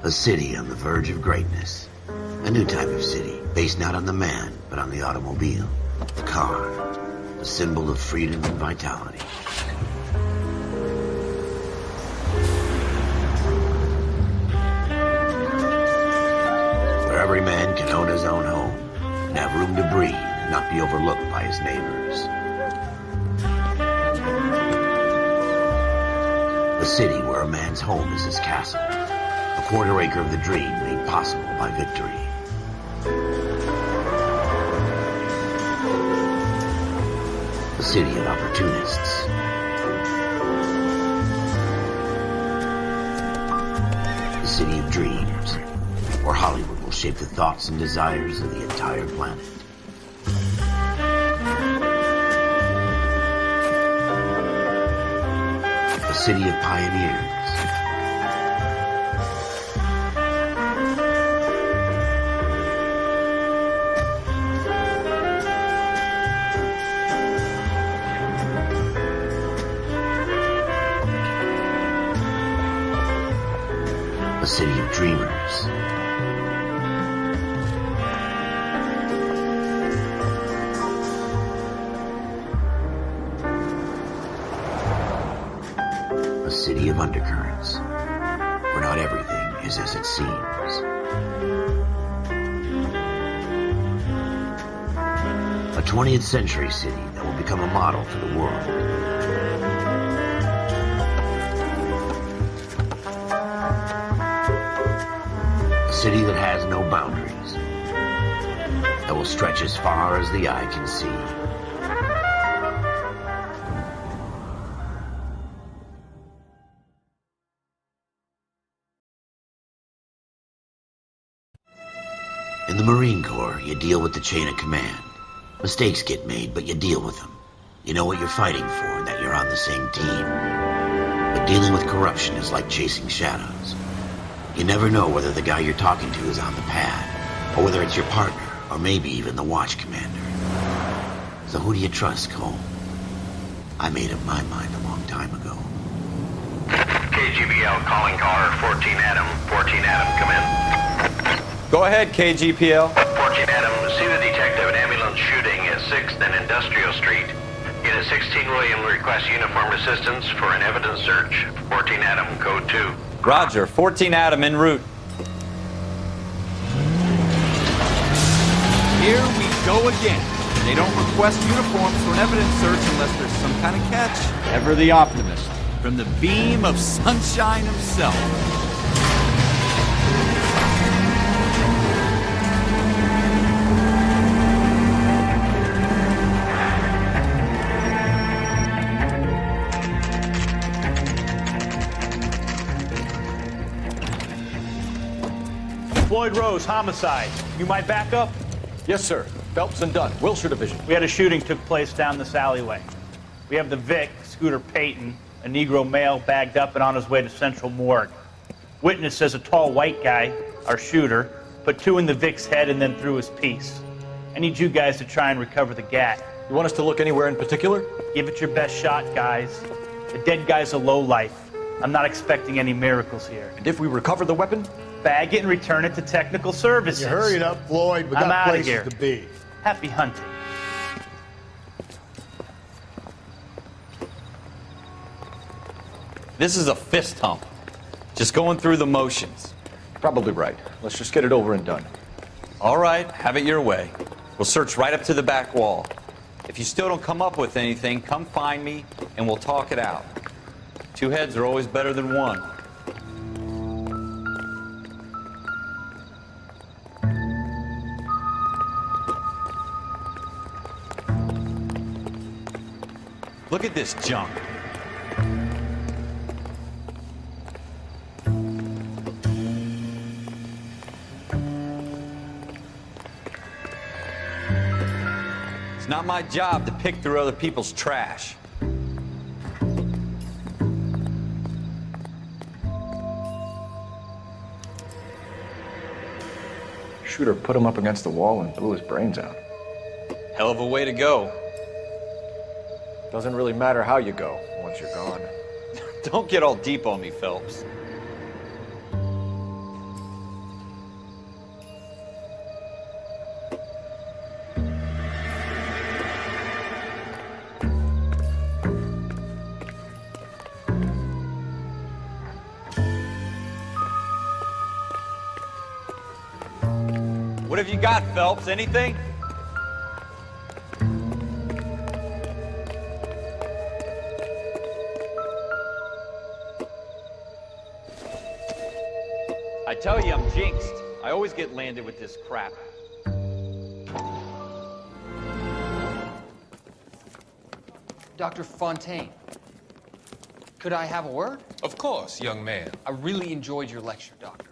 A city on the verge of greatness. A new type of city, based not on the man, but on the automobile. The car. A symbol of freedom and vitality. Where every man can own his own home, and have room to breathe, and not be overlooked by his neighbors. A city where a man's home is his castle. A quarter acre of the dream made possible by victory. A city of opportunists. A city of dreams, where Hollywood will shape the thoughts and desires of the entire planet. A city of pioneers. A city of dreamers. A city of undercurrents, where not everything is as it seems. A 20th century city that will become a model for the world. A city that has no boundaries, that will stretch as far as the eye can see. In the Marine Corps, you deal with the chain of command. Mistakes get made, but you deal with them. You know what you're fighting for and that you're on the same team. But dealing with corruption is like chasing shadows. You never know whether the guy you're talking to is on the pad, or whether it's your partner, or maybe even the watch commander. So who do you trust, Cole? I made up my mind a long time ago. KGBL calling caller 14 Adam. 14 Adam, come in. Go ahead, KGPL. 14 Adam, see the detective, an ambulance shooting at 6th and Industrial Street. Unit 16 William requests uniformed assistance for an evidence search. 14 Adam, code 2. Roger, 14 Adam en route. Here we go again. They don't request uniforms for an evidence search unless there's some kind of catch. Ever the optimist. From the beam of sunshine himself. Floyd Rose, homicide. You might back up? Yes, sir. Phelps and Dunn, Wilshire Division. We had a shooting took place down this alleyway. We have the Vic, Scooter Payton, a Negro male bagged up and on his way to Central Morgue. Witness says a tall white guy, our shooter, put 2 in the Vic's head and then threw his piece. I need you guys to try and recover the gat. You want us to look anywhere in particular? Give it your best shot, guys. The dead guy's a lowlife. I'm not expecting any miracles here. And if we recover the weapon? Bag it and return it to technical services. You hurry it up, Floyd. We I'm got outta places here. to be. Happy hunting. This is a fist hump. Just going through the motions. Probably right. Let's just get it over and done. All right, have it your way. We'll search right up to the back wall. If you still don't come up with anything, come find me and we'll talk it out. 2 heads are always better than 1. Look at this junk. It's not my job to pick through other people's trash. Shooter put him up against the wall and blew his brains out. Hell of a way to go. Doesn't really matter how you go once you're gone. Don't get all deep on me, Phelps. What have you got, Phelps? Anything? I tell you, I'm jinxed. I always get landed with this crap. Dr. Fontaine, could I have a word? Of course, young man. I really enjoyed your lecture, Doctor.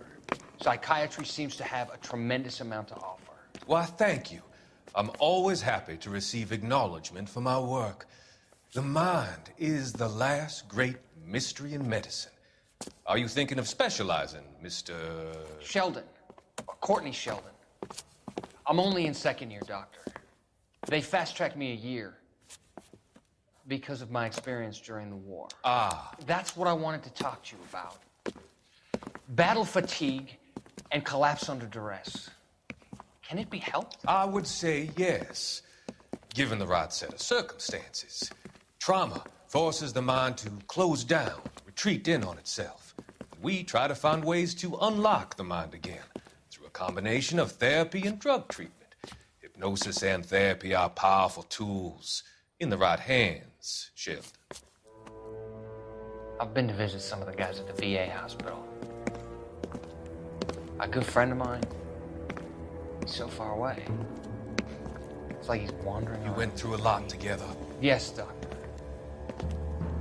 Psychiatry seems to have a tremendous amount to offer. Why, thank you. I'm always happy to receive acknowledgement for my work. The mind is the last great mystery in medicine. Are you thinking of specializing, Mr. Sheldon, Courtney Sheldon. I'm only in second year, Doctor. They fast-tracked me a year because of my experience during the war. Ah. That's what I wanted to talk to you about. Battle fatigue and collapse under duress. Can it be helped? I would say yes, given the right set of circumstances. Trauma forces the mind to close down, retreat in on itself. We try to find ways to unlock the mind again through a combination of therapy and drug treatment. Hypnosis and therapy are powerful tools in the right hands, Sheldon. I've been to visit some of the guys at the VA hospital. A good friend of mine, he's so far away. It's like he's wandering You around. went through a lot together. Yes, Doctor.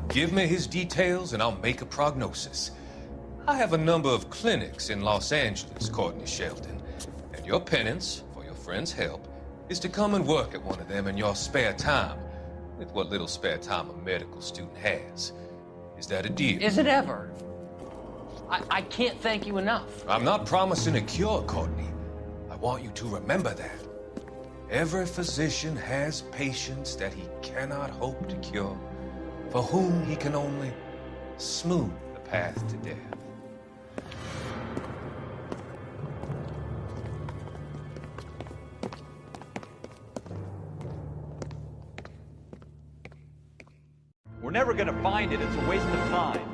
Give me his details and I'll make a prognosis. I have a number of clinics in Los Angeles, Courtney Sheldon, and your penance, for your friend's help, is to come and work at one of them in your spare time, with what little spare time a medical student has. Is that a deal? Is it ever? I can't thank you enough. I'm not promising a cure, Courtney. I want you to remember that. Every physician has patients that he cannot hope to cure, for whom he can only smooth the path to death. We're never gonna find it. It's a waste of time.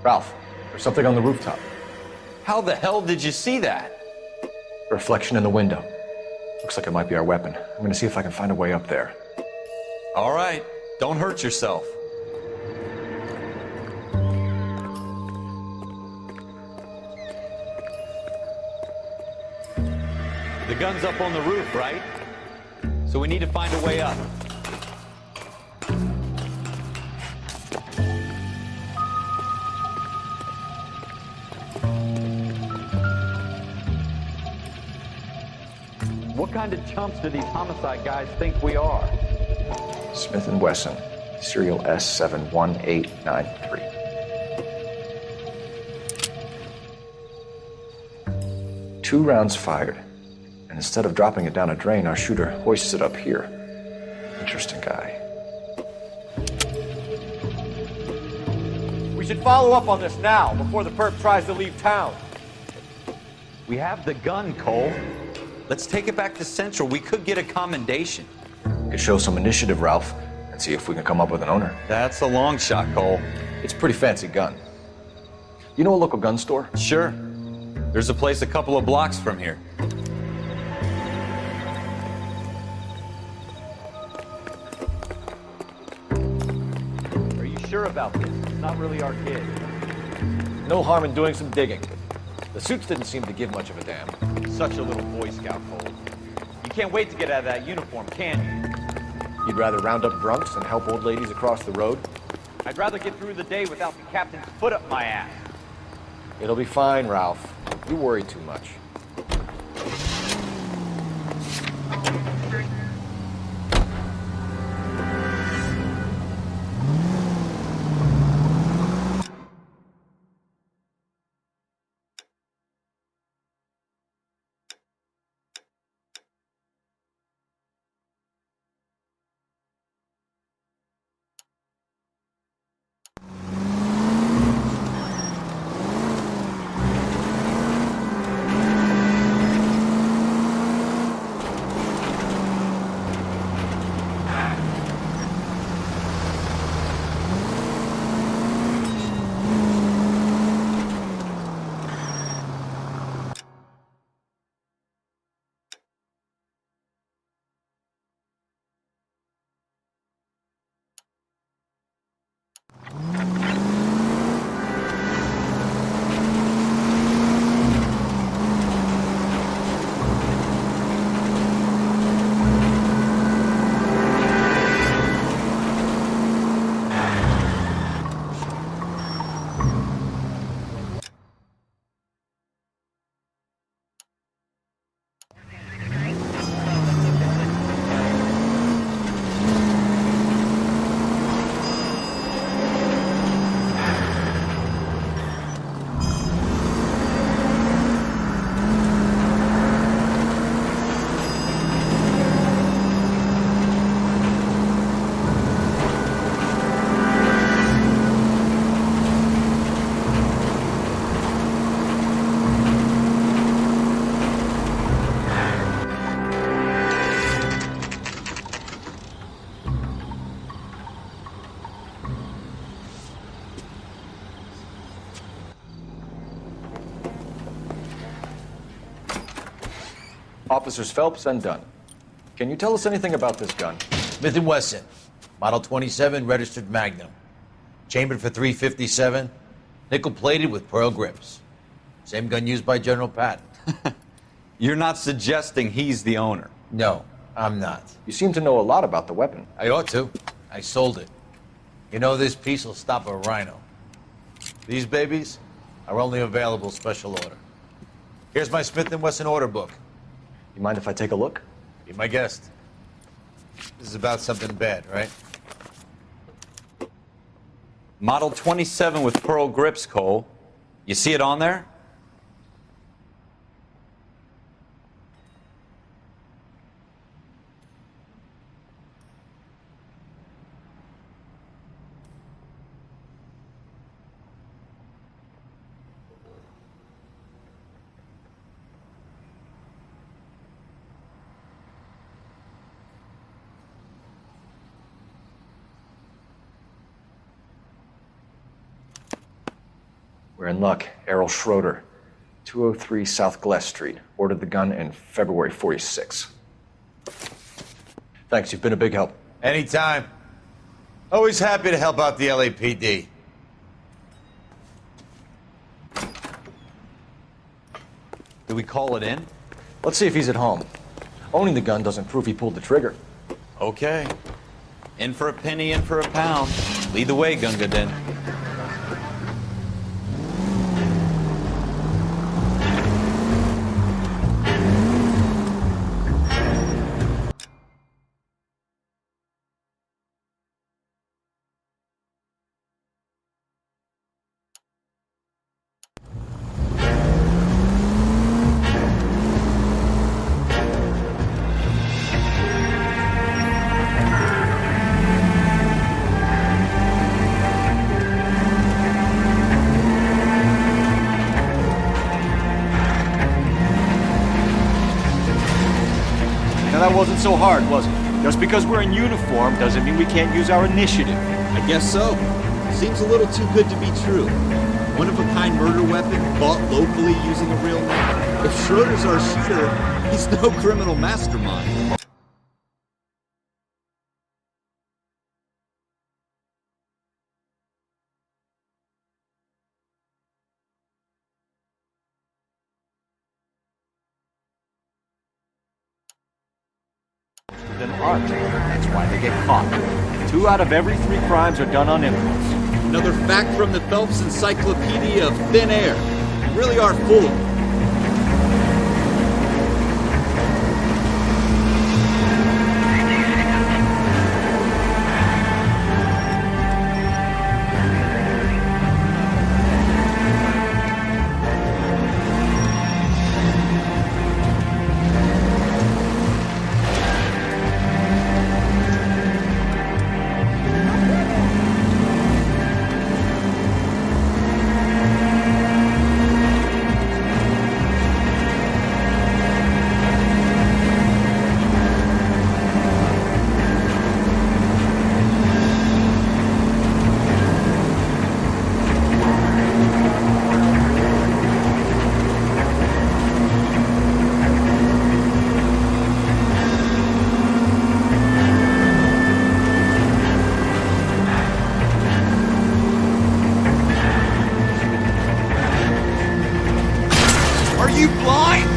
Ralph, there's something on the rooftop. How the hell did you see that? Reflection in the window. Looks like it might be our weapon. I'm gonna see if I can find a way up there. All right, don't hurt yourself. The gun's up on the roof, right? So we need to find a way up. What kind of chumps do these homicide guys think we are? Smith & Wesson, serial S71893. 2 rounds fired, and instead of dropping it down a drain, our shooter hoists it up here. Interesting guy. We should follow up on this now, before the perp tries to leave town. We have the gun, Cole. Let's take it back to Central. We could get a commendation. Could show some initiative, Ralph, and see if we can come up with an owner. That's a long shot, Cole. It's a pretty fancy gun. You know a local gun store? Sure. There's a place a couple of blocks from here. Are you sure about this? It's not really our kid. No harm in doing some digging. The suits didn't seem to give much of a damn. Such a little Boy Scout, Cole. You can't wait to get out of that uniform, can you? You'd rather round up drunks and help old ladies across the road? I'd rather get through the day without the captain's foot up my ass. It'll be fine, Ralph. You worry too much. Officers Phelps and Dunn. Can you tell us anything about this gun? Smith & Wesson, Model 27, registered Magnum. Chambered for .357, nickel-plated with pearl grips. Same gun used by General Patton. You're not suggesting he's the owner? No, I'm not. You seem to know a lot about the weapon. I ought to. I sold it. You know, this piece will stop a rhino. These babies are only available special order. Here's my Smith & Wesson order book. You mind if I take a look? Be my guest. This is about something bad, right? Model 27 with pearl grips, Cole. You see it on there? We're in luck. Errol Schroeder, 203 South Glass Street. Ordered the gun in February '46. Thanks, you've been a big help. Anytime. Always happy to help out the LAPD. Do we call it in? Let's see if he's at home. Owning the gun doesn't prove he pulled the trigger. Okay. In for a penny, in for a pound. Lead the way, Gunga Din. Now that wasn't so hard, was it? Just because we're in uniform doesn't mean we can't use our initiative. I guess so. Seems a little too good to be true. One-of-a-kind murder weapon bought locally using a real name. If Schroeder's our shooter, he's no criminal mastermind. Them aren't. That's why they get caught. 2 out of every 3 crimes are done on impulse. Another fact from the Phelps Encyclopedia of Thin Air. You really are full of it. Are you blind?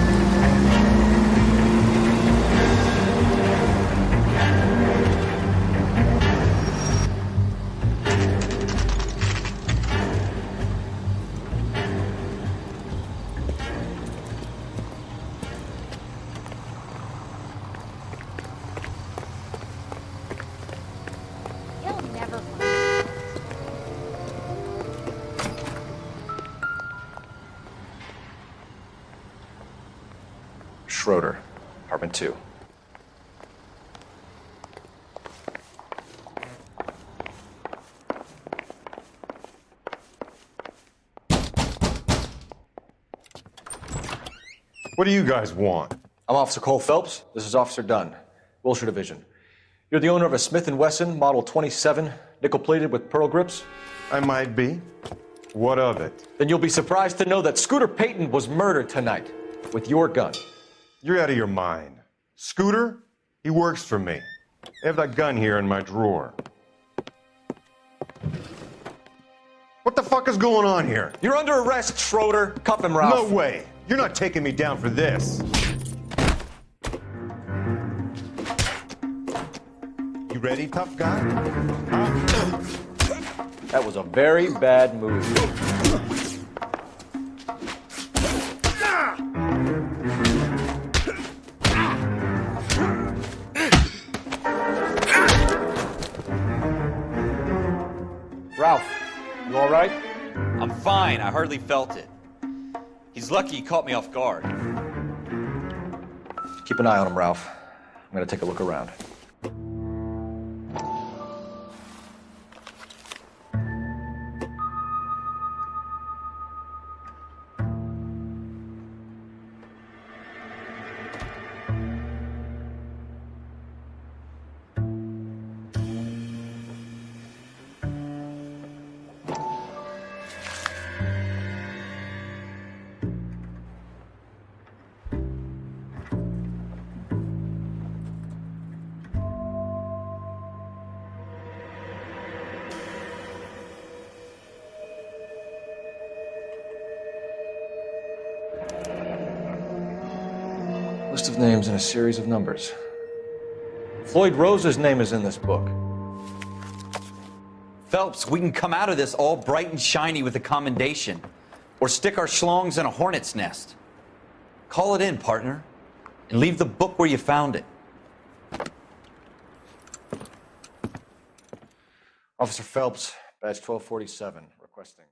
You'll never find. Schroeder, apartment 2. What do you guys want? I'm Officer Cole Phelps. This is Officer Dunn, Wilshire Division. You're the owner of a Smith & Wesson Model 27, nickel-plated with pearl grips? I might be. What of it? Then you'll be surprised to know that Scooter Payton was murdered tonight with your gun. You're out of your mind. Scooter? He works for me. I have that gun here in my drawer. What the fuck is going on here? You're under arrest, Schroeder. Cuff him, Ralph. No way. You're not taking me down for this. You ready, tough guy? Huh? That was a very bad move. Ralph, you all right? I'm fine. I hardly felt it. He's lucky he caught me off guard. Keep an eye on him, Ralph. I'm gonna take a look around. List of names and a series of numbers. Floyd Rose's name is in this book. Phelps, we can come out of this all bright and shiny with a commendation. Or stick our schlongs in a hornet's nest. Call it in, partner. And leave the book where you found it. Officer Phelps, badge 1247, requesting.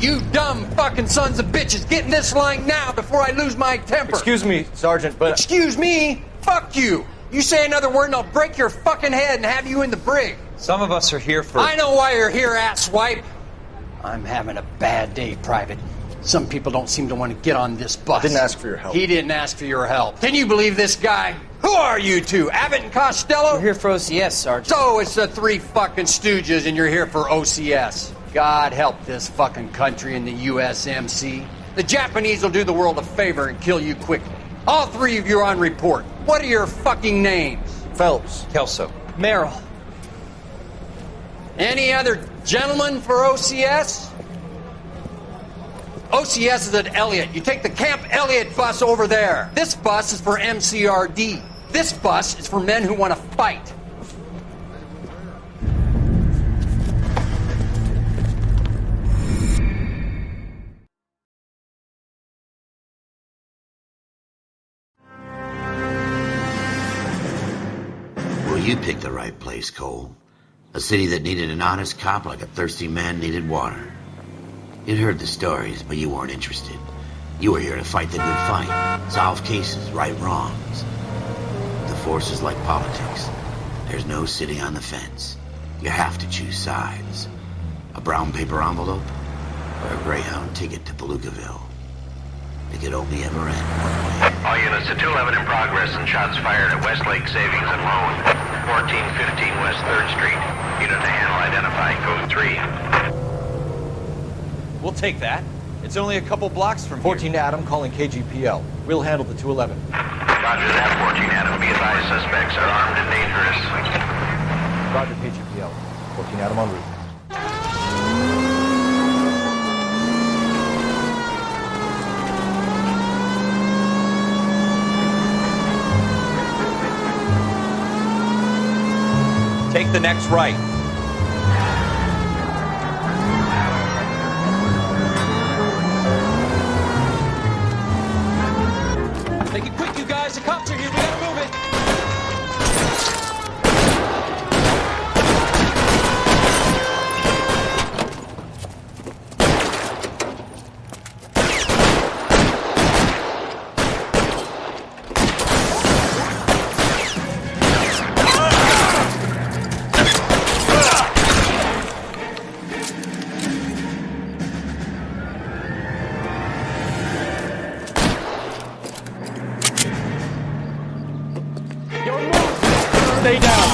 You dumb fucking sons of bitches, get in this line now before I lose my temper. Excuse me, Sergeant, but... Excuse me? Fuck you. You say another word and I'll break your fucking head and have you in the brig. Some of us are here for... I know why you're here, asswipe. I'm having a bad day, Private. Some people don't seem to want to get on this bus. I didn't ask for your help. He didn't ask for your help. Can you believe this guy? Who are you two? Abbott and Costello? We're here for OCS, Sergeant. So it's the three fucking stooges and you're here for OCS. God help this fucking country and the USMC. The Japanese will do the world a favor and kill you quickly. All three of you are on report. What are your fucking names? Phelps. Kelso. Merrill. Any other gentlemen for OCS? OCS is at Elliott. You take the Camp Elliott bus over there. This bus is for MCRD. This bus is for men who want to fight. Well, you picked the right place, Cole. A city that needed an honest cop like a thirsty man needed water. You'd heard the stories, but you weren't interested. You were here to fight the good fight, solve cases, right wrongs. The force is like politics. There's no sitting on the fence. You have to choose sides. A brown paper envelope or a Greyhound ticket to Palookaville. It could only ever end one way. All units to 211 in progress and shots fired at Westlake Savings and Loan, 1415 West 3rd Street. Unit to handle identify, code 3. We'll take that. It's only a couple blocks from 14 here. Adam calling KGPL. We'll handle the 211. Roger that, 14 Adam. Be advised, suspects are armed and dangerous. Roger, KGPL. 14 Adam en route. Take the next right. Make it quick, you guys. The cops are here. We gotta move it. Stay down.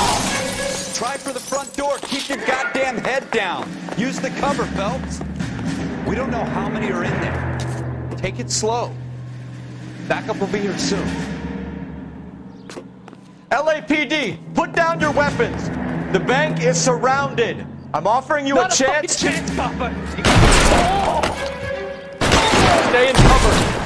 Try for the front door. Keep your goddamn head down. Use the cover, Phelps. We don't know how many are in there. Take it slow. Backup will be here soon. LAPD, put down your weapons. The bank is surrounded. I'm offering you a chance. Chance, Papa. Stay in cover.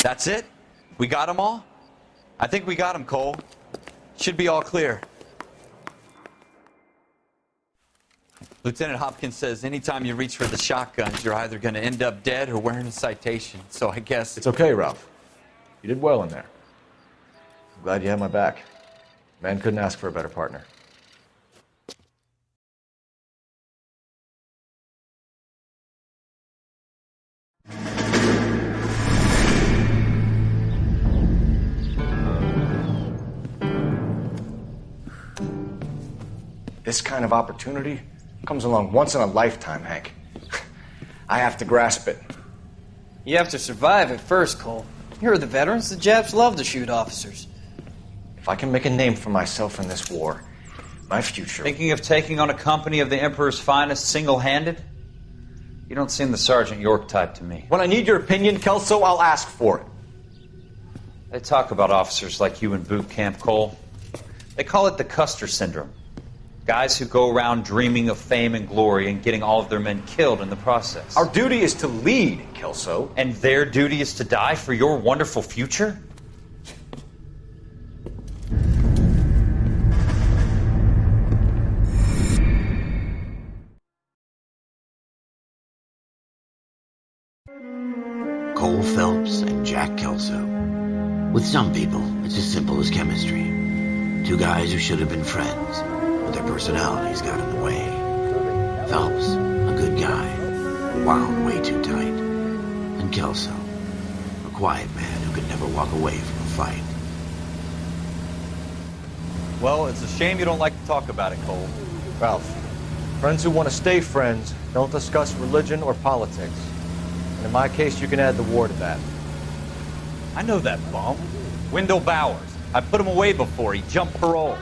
That's it? We got them all? I think we got them, Cole. Should be all clear. Lieutenant Hopkins says anytime you reach for the shotguns, you're either going to end up dead or wearing a citation. So I guess... It's okay, Ralph. You did well in there. I'm glad you had my back. Man couldn't ask for a better partner. This kind of opportunity comes along once in a lifetime, Hank. I have to grasp it. You have to survive it first, Cole. Here are the veterans. The Japs love to shoot officers. If I can make a name for myself in this war, my future... Thinking of taking on a company of the Emperor's finest single-handed? You don't seem the Sergeant York type to me. When I need your opinion, Kelso, I'll ask for it. They talk about officers like you in boot camp, Cole. They call it the Custer Syndrome. Guys who go around dreaming of fame and glory and getting all of their men killed in the process. Our duty is to lead, Kelso. And their duty is to die for your wonderful future? Cole Phelps and Jack Kelso. With some people, it's as simple as chemistry. Two guys who should have been friends, but their personalities got in the way. Phelps, a good guy, wound way too tight. And Kelso, a quiet man who could never walk away from a fight. Well, it's a shame you don't like to talk about it, Cole. Ralph, friends who want to stay friends don't discuss religion or politics. And in my case, you can add the war to that. I know that bum. Wendell Bowers. I put him away before he jumped parole.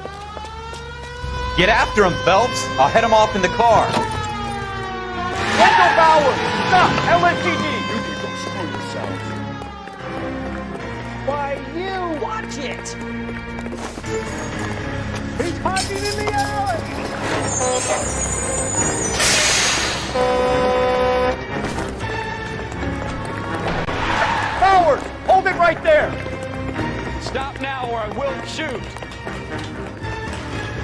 Get after him, Phelps. I'll head him off in the car. Wendell Bowers! Stop! LAPD! You can go screw yourselves. Why, you! Watch it! He's hiding in the alley! Bowers! Hold it right there! Stop now or I will shoot.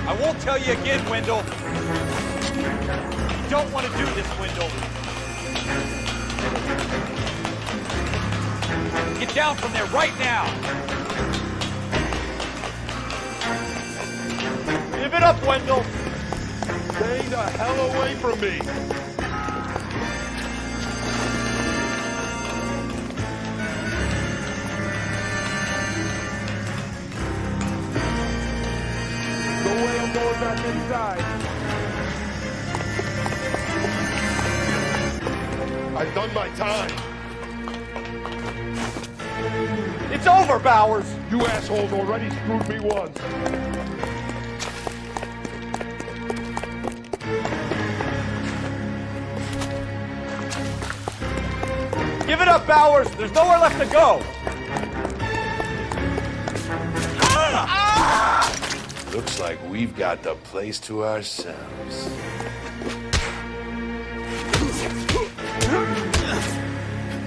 I won't tell you again, Wendell. You don't want to do this, Wendell. Get down from there right now. Give it up, Wendell! Stay the hell away from me. No way I'm going back inside. I've done my time. It's over, Bowers! You assholes already screwed me once. Give it up, Bowers! There's nowhere left to go! Looks like we've got the place to ourselves.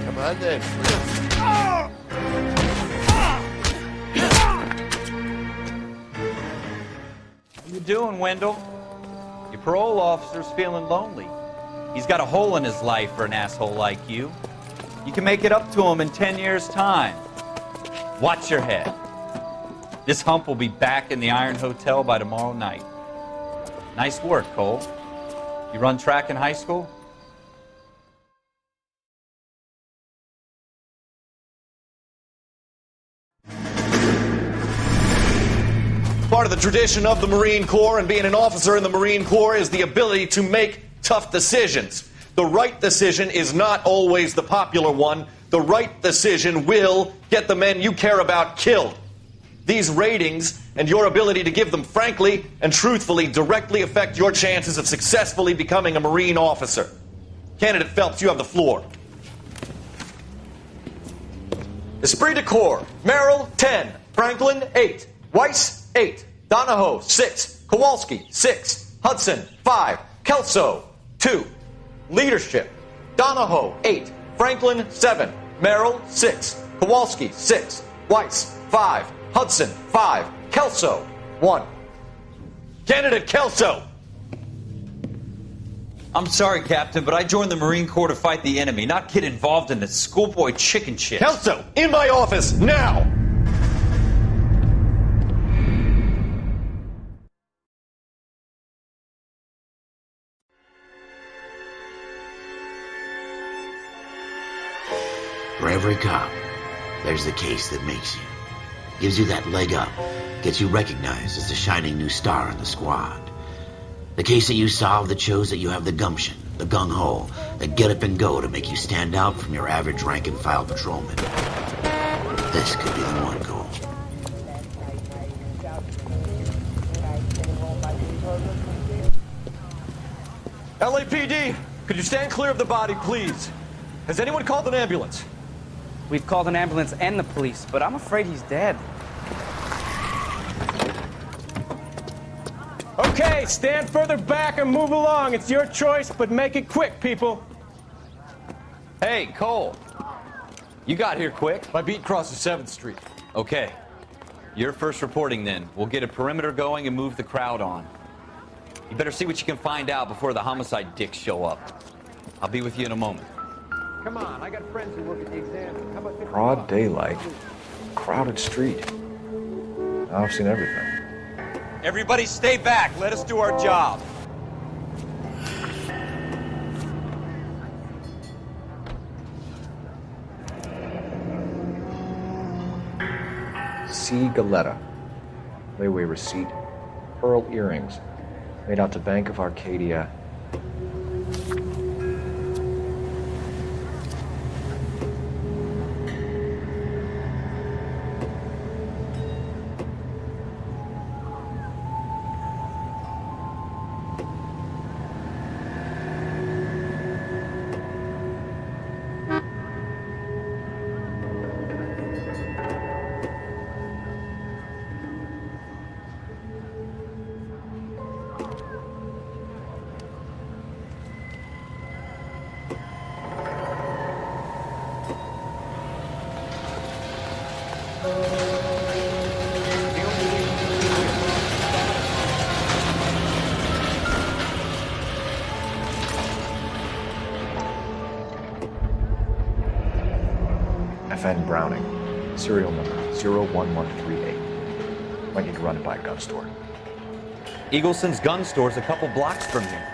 Come on then. How you doing, Wendell? Your parole officer's feeling lonely. He's got a hole in his life for an asshole like you. You can make it up to him in 10 years' time. Watch your head. This hump will be back in the Iron Hotel by tomorrow night. Nice work, Cole. You run track in high school? Part of the tradition of the Marine Corps, and being an officer in the Marine Corps is the ability to make tough decisions. The right decision is not always the popular one. The right decision will get the men you care about killed. These ratings and your ability to give them frankly and truthfully directly affect your chances of successfully becoming a Marine officer. Candidate Phelps, you have the floor. Esprit de Corps, Merrill, 10. Franklin, 8. Weiss, 8. Donahoe, 6. Kowalski, 6. Hudson, 5. Kelso, 2. Leadership, Donahoe, 8. Franklin, 7. Merrill, 6. Kowalski, 6. Weiss, 5. Hudson, 5. Kelso, 1. Candidate Kelso! I'm sorry, Captain, but I joined the Marine Corps to fight the enemy, not get involved in this schoolboy chicken shit. Kelso, in my office, now! For every cop, there's the case that makes you. Gives you that leg up, gets you recognized as the shining new star in the squad. The case that you solve that shows that you have the gumption, the gung-ho, the get up and go to make you stand out from your average rank-and-file patrolman. This could be the one, Cole. LAPD, could you stand clear of the body, please? Has anyone called an ambulance? We've called an ambulance and the police, but I'm afraid he's dead. Okay, stand further back and move along. It's your choice, but make it quick, people. Hey, Cole. You got here quick. My beat crosses 7th Street. Okay. You're first reporting then. We'll get a perimeter going and move the crowd on. You better see what you can find out before the homicide dicks show up. I'll be with you in a moment. Come on, I got friends who work at the exam. How about Broad daylight, crowded street. Now I've seen everything. Everybody stay back. Let us do our job. C. Galetta. Layaway receipt. Pearl earrings. Made out to Bank of Arcadia. FN Browning, serial number 01138. Might need to run it by a gun store. Eagleson's gun store's a couple blocks from here.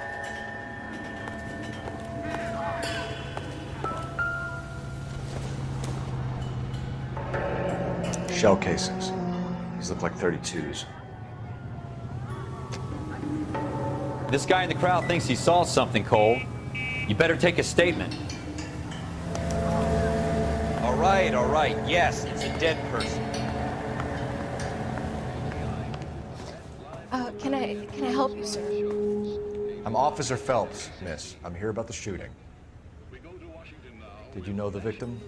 Shell casings. These look like 32s. This guy in the crowd thinks he saw something, Cole. You better take a statement. All right. Yes, it's a dead person. Can I help you, sir? I'm Officer Phelps, miss. I'm here about the shooting. Did you know the victim?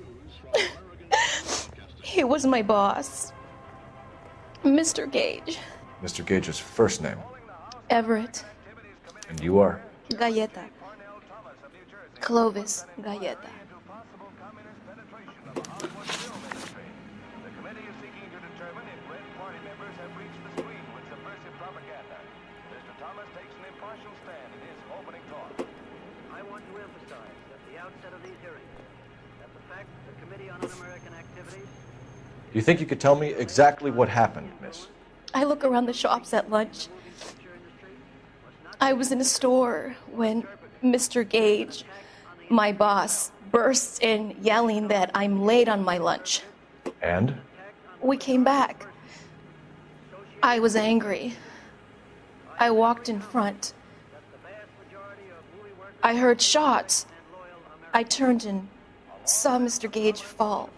He was my boss, Mr. Gage. Mr. Gage's first name. Everett. And you are? Galleta. Clovis Galleta. Do you think you could tell me exactly what happened, miss? I look around the shops at lunch. I was in a store when Mr. Gage, my boss, bursts in yelling that I'm late on my lunch. And? We came back. I was angry. I walked in front. I heard shots. I turned and saw Mr. Gage fall.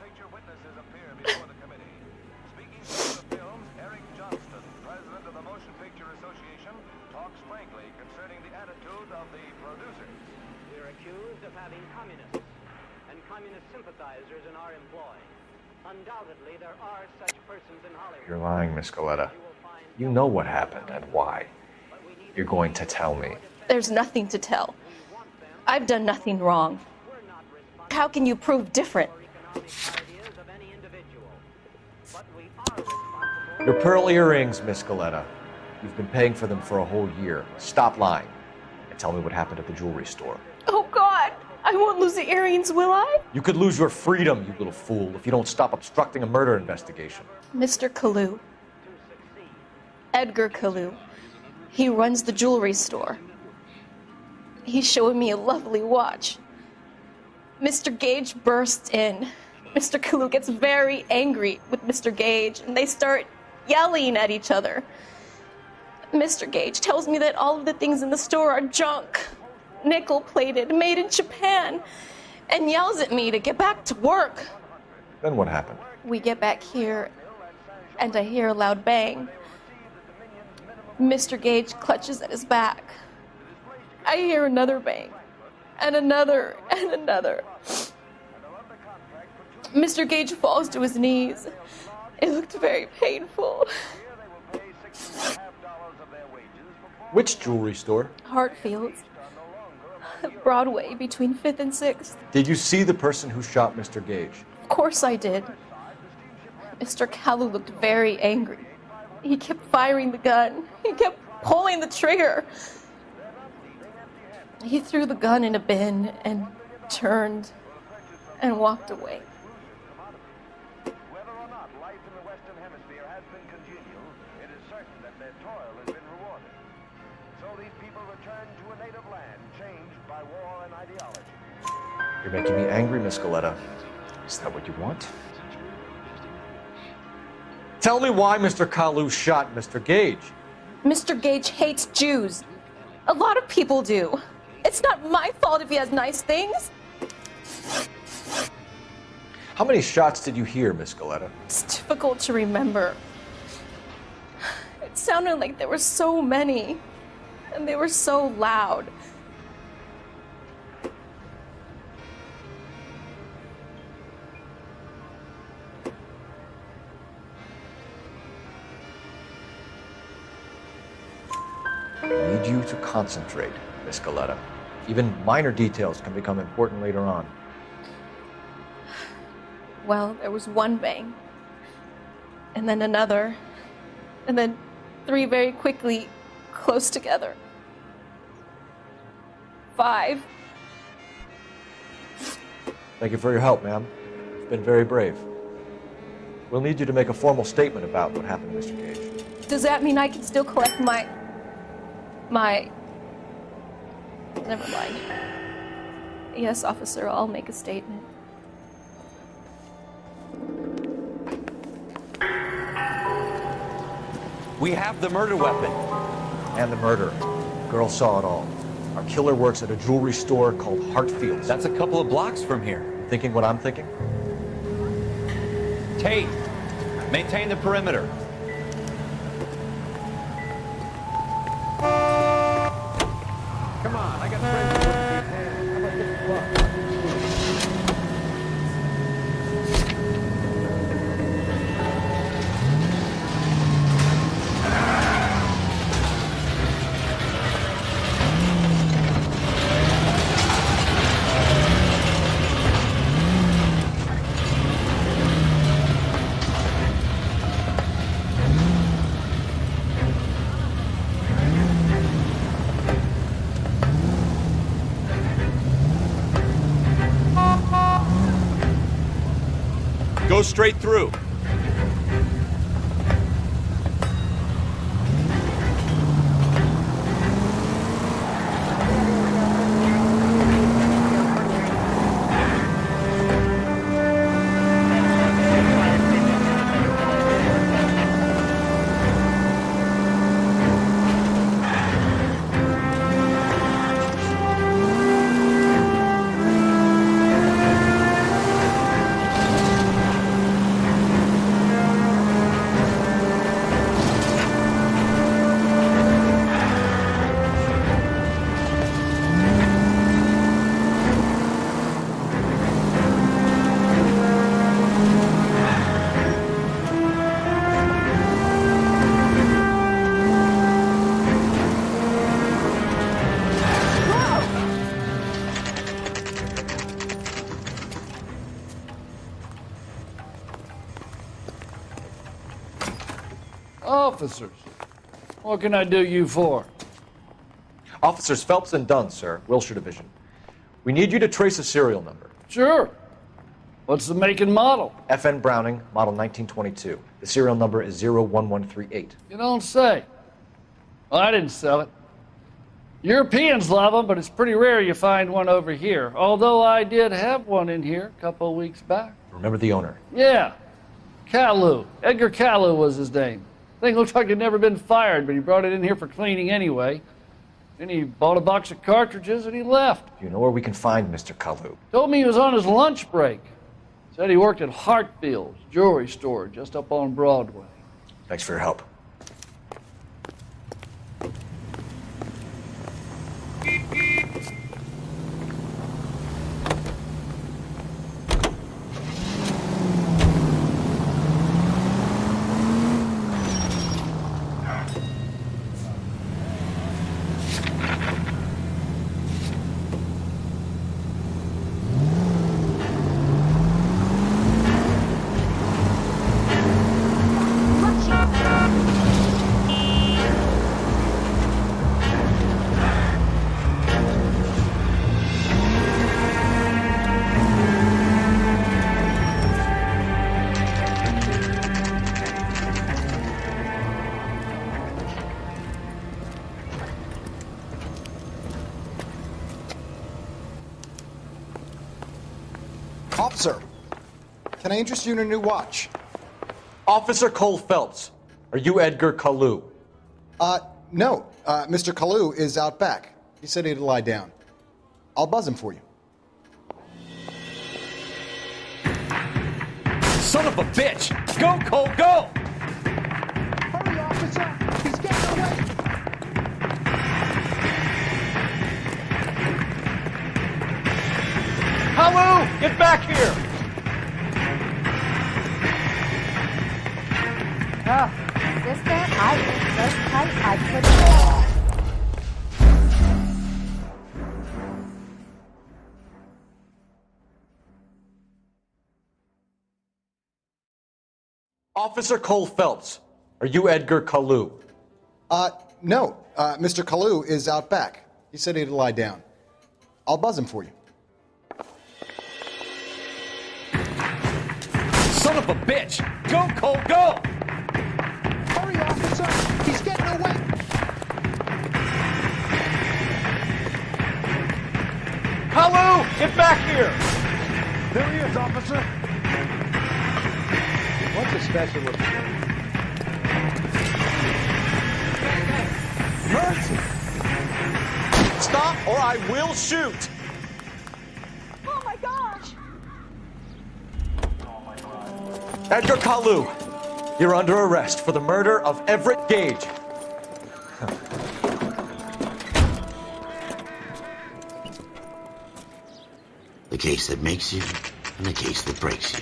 We're accused of having communists and communist sympathizers in our employ. Undoubtedly, there are such persons in Hollywood. You're lying, Miss Coletta. You know what happened and why. You're going to tell me. There's nothing to tell. I've done nothing wrong. How can you prove different? Your pearl earrings, Miss Coletta. You've been paying for them for a whole year. Stop lying and tell me what happened at the jewelry store. Oh, God! I won't lose the earrings, will I? You could lose your freedom, you little fool, if you don't stop obstructing a murder investigation. Mr. Kalu. Edgar Kalu. He runs the jewelry store. He's showing me a lovely watch. Mr. Gage bursts in. Mr. Kalu gets very angry with Mr. Gage, and they start yelling at each other. Mr. Gage tells me that all of the things in the store are junk, nickel-plated, made in Japan, and yells at me to get back to work. Then what happened? We get back here, and I hear a loud bang. Mr. Gage clutches at his back. I hear another bang, and another, and another. Mr. Gage falls to his knees. It looked very painful. Which jewelry store? Hartfield's. Broadway, between 5th and 6th. Did you see the person who shot Mr. Gage? Of course I did. Mr. Kalu looked very angry. He kept firing the gun. He kept pulling the trigger. He threw the gun in a bin and turned and walked away. Whether or not life in the Western Hemisphere has been congenial, it is certain that their toil has been rewarded. So these people return to a native land changed by war and ideology. You're making me angry, Miss Coletta. Is that what you want? Tell me why Mr. Kalu shot Mr. Gage. Mr. Gage hates Jews. A lot of people do. It's not my fault if he has nice things. How many shots did you hear, Miss Coletta? It's difficult to remember. It sounded like there were so many, and they were so loud. I need you to concentrate, Miss Coletta. Even minor details can become important later on. Well, there was one bang, and then another, and then 3 very quickly, close together. 5. Thank you for your help, ma'am. You've been very brave. We'll need you to make a formal statement about what happened to Mr. Gage. Does that mean I can still collect my... Never mind. Yes, officer, I'll make a statement. We have the murder weapon. And the murderer. Girl saw it all. Our killer works at a jewelry store called Hartfield's. That's a couple of blocks from here. Thinking what I'm thinking? Tate, maintain the perimeter. Come on, I got friends who work in detail. How about this club? Go straight through. officers. What can I do you for? Officers Phelps and Dunn, sir, Wilshire Division. We need you to trace a serial number. Sure. What's the make and model? FN Browning, model 1922. The serial number is 01138. You don't say. Well, I didn't sell it. Europeans love them, but it's pretty rare you find one over here. Although I did have one in here a couple of weeks back. Remember the owner? Yeah. Kalu. Edgar Kalu was his name. Thing looks like he'd never been fired, but he brought it in here for cleaning anyway. Then he bought a box of cartridges and he left. Do you know where we can find Mr. Kalu? Told me he was on his lunch break. Said he worked at Hartfield's jewelry store just up on Broadway. Thanks for your help. Officer, can I interest you in a new watch? Officer Cole Phelps, are you Edgar Kalu? No. Mr. Kalu is out back. He said he'd lie down. I'll buzz him for you. Son of a bitch! Go, Cole, go! Hurry, officer! He's getting away! Kalu, get back here! Sister, I was so tight I couldn't. Officer Cole Phelps, are you Edgar Kalu? No. Mr. Kalu is out back. He said he'd lie down. I'll buzz him for you. Son of a bitch! Go, Cole, go! Hurry, officer! He's getting away! Kalu, get back here! There he is, officer! What's a special look? Mercy! Stop or I will shoot! Oh my gosh! Edgar Kalu, you're under arrest for the murder of Everett Gage. The case that makes you and the case that breaks you.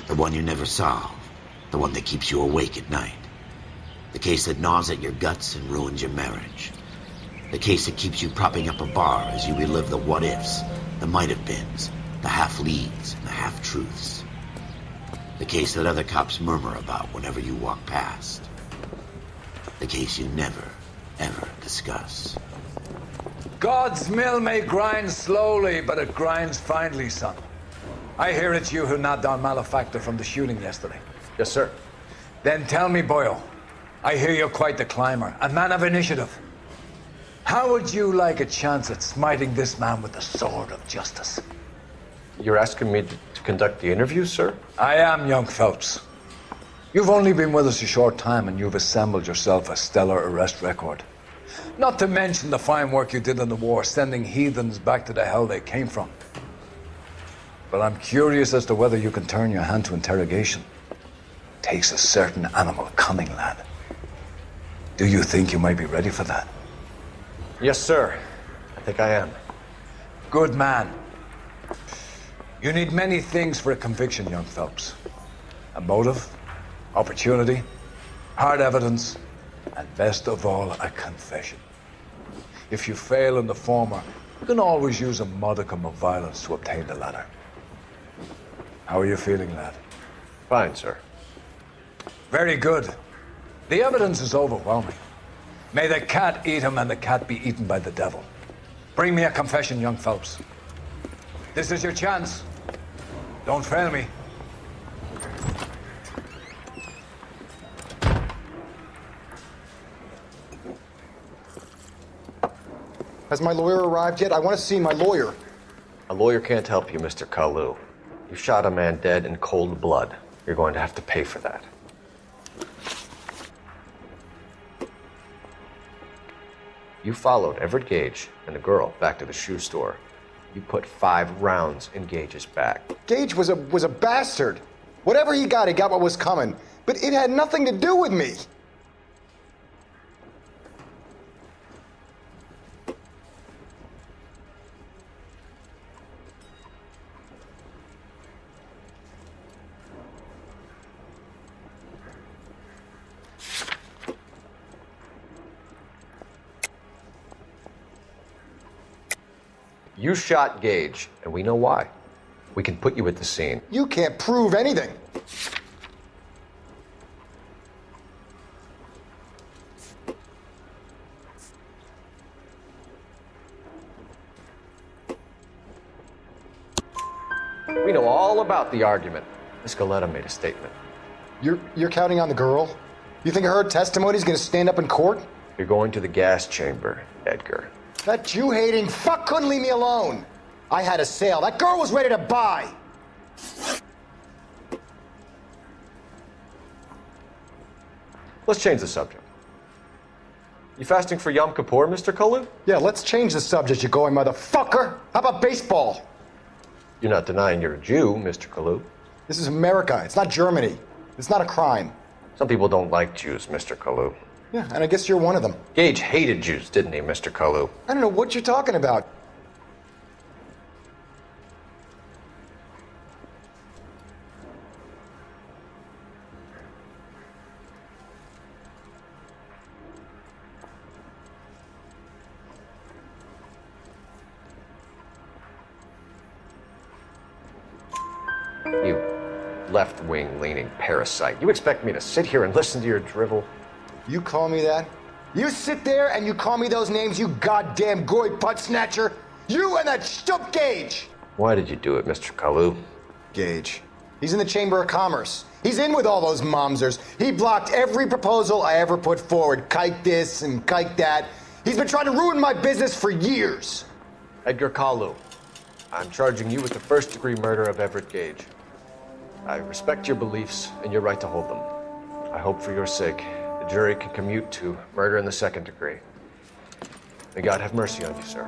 The one you never solve. The one that keeps you awake at night. The case that gnaws at your guts and ruins your marriage. The case that keeps you propping up a bar as you relive the what-ifs, the might-have-beens, the half-leads, and the half-truths. The case that other cops murmur about whenever you walk past. The case you never, ever discuss. God's mill may grind slowly, but it grinds finely, son. I hear it's you who nabbed our malefactor from the shooting yesterday. Yes, sir. Then tell me, Boyle, I hear you're quite the climber, a man of initiative. How would you like a chance at smiting this man with the sword of justice? You're asking me to conduct the interview, sir? I am, young Phelps. You've only been with us a short time and you've assembled yourself a stellar arrest record. Not to mention the fine work you did in the war, sending heathens back to the hell they came from. But I'm curious as to whether you can turn your hand to interrogation. Takes a certain animal cunning, lad. Do you think you might be ready for that? Yes, sir. I think I am. Good man. You need many things for a conviction, young Phelps. A motive, opportunity, hard evidence, and best of all, a confession. If you fail in the former, you can always use a modicum of violence to obtain the latter. How are you feeling, lad? Fine, sir. Very good. The evidence is overwhelming. May the cat eat him and the cat be eaten by the devil. Bring me a confession, young Phelps. This is your chance. Don't fail me. Has my lawyer arrived yet? I want to see my lawyer. A lawyer can't help you, Mr. Kalu. You shot a man dead in cold blood. You're going to have to pay for that. You followed Everett Gage and the girl back to the shoe store. You put 5 rounds in Gage's back. Gage was a bastard. Whatever he got what was coming. But it had nothing to do with me. You shot Gage, and we know why. We can put you at the scene. You can't prove anything. We know all about the argument. Miss Galetta made a statement. You're counting on the girl? You think her testimony is going to stand up in court? You're going to the gas chamber, Edgar. That Jew-hating fuck couldn't leave me alone. I had a sale. That girl was ready to buy. Let's change the subject. You fasting for Yom Kippur, Mr. Kalu? Yeah, let's change the subject, you going motherfucker. How about baseball? You're not denying you're a Jew, Mr. Kalu. This is America. It's not Germany. It's not a crime. Some people don't like Jews, Mr. Kalu. Yeah, and I guess you're one of them. Gage hated Jews, didn't he, Mr. Kalu? I don't know what you're talking about. You left-wing leaning parasite. You expect me to sit here and listen to your drivel? You call me that? You sit there and you call me those names, you goddamn goy butt snatcher? You and that stup Gage! Why did you do it, Mr. Kalu? Gage. He's in the Chamber of Commerce. He's in with all those momsers. He blocked every proposal I ever put forward. Kike this and kike that. He's been trying to ruin my business for years. Edgar Kalu, I'm charging you with the first-degree murder of Everett Gage. I respect your beliefs and your right to hold them. I hope for your sake the jury can commute to murder in the second degree. May God have mercy on you, sir.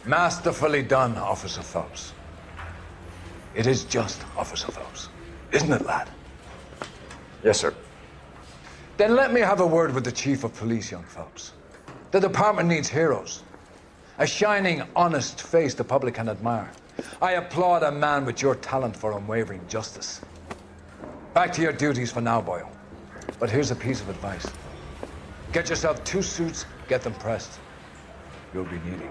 Masterfully done, Officer Phelps. It is just Officer Phelps. Isn't it, lad? Yes, sir. Then let me have a word with the Chief of Police, young Phelps. The department needs heroes. A shining, honest face the public can admire. I applaud a man with your talent for unwavering justice. Back to your duties for now, Boyle. But here's a piece of advice. Get yourself 2 suits, get them pressed. You'll be needing